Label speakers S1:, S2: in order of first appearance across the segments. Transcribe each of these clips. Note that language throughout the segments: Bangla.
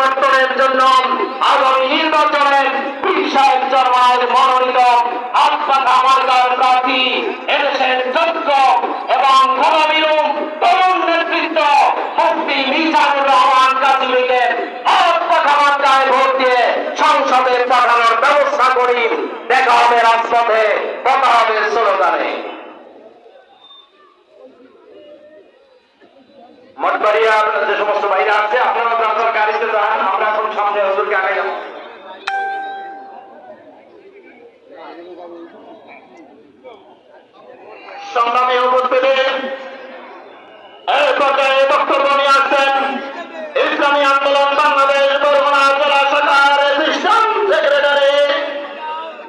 S1: পরিবর্তনের জন্য আগামী নির্বাচনে পীর সাহেব চরমায়ের মনোনীত আত্মা মার্কার প্রার্থী এদেশের যোগ্য এবং ধর্মীয় তরুণ নেতৃত্ব মুফতি মিজানুর রহমান কাসিমিকে আত্মা মার্কায় ভোট দিয়ে সংসদে পাঠানোর ব্যবস্থা করি। দেখা হবে রাজপথে, কথা হবে স্লোগানে। মঠবাড়িয়ার যে সমস্ত বাইরে আছে আপনারা আপনার গাড়িতে যান, আমরা এখন সামনে হুজুরকে আগে যাব। সংগ্রামী উপস্থিতি এই পর্যায়ে বক্তব্য নিয়ে আসছেন ইসলামী আন্দোলন বাংলাদেশ বরগুনা জেলা শাখার অ্যাসিস্ট্যান্ট সেক্রেটারি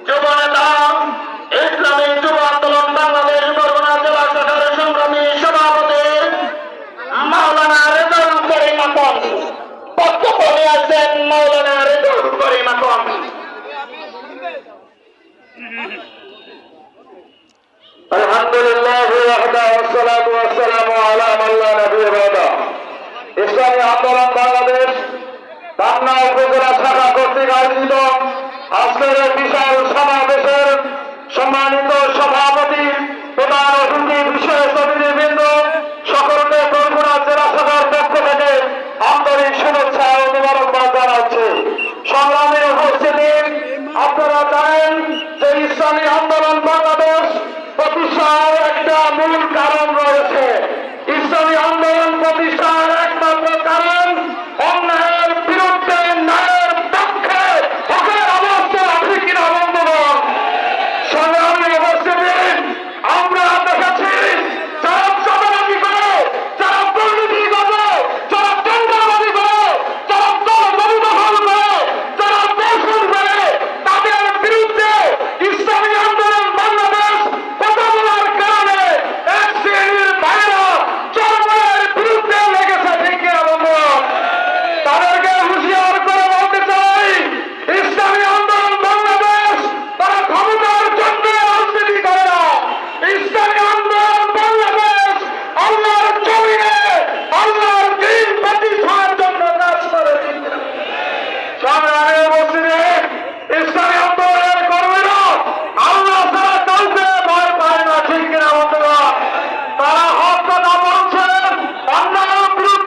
S1: যুব নেতা, ইসলামী যুব আন্দোলন বাংলাদেশ বরগুনা জেলা শাখার সংগ্রামী সভাপতি মাওলানা রেজাউল করিম আকন। বক্তব্য নিয়ে আসছেন মাওলানা রেজাউল করিম আকন। আলহামদুলিল্লাহ ওয়াহদাহু ওয়াসসালাতু ওয়াসসালামু আলা মান লা নবিয়্যা বা'দা। ইসলামী আন্দোলন বাংলাদেশ পাবনা উপজেলা শাখা কর্তৃক আয়োজিত আজকের এই বিশাল সমাবেশের সম্মানিত সভাপতি, প্রধান অতিথি, বিশেষ অতিথি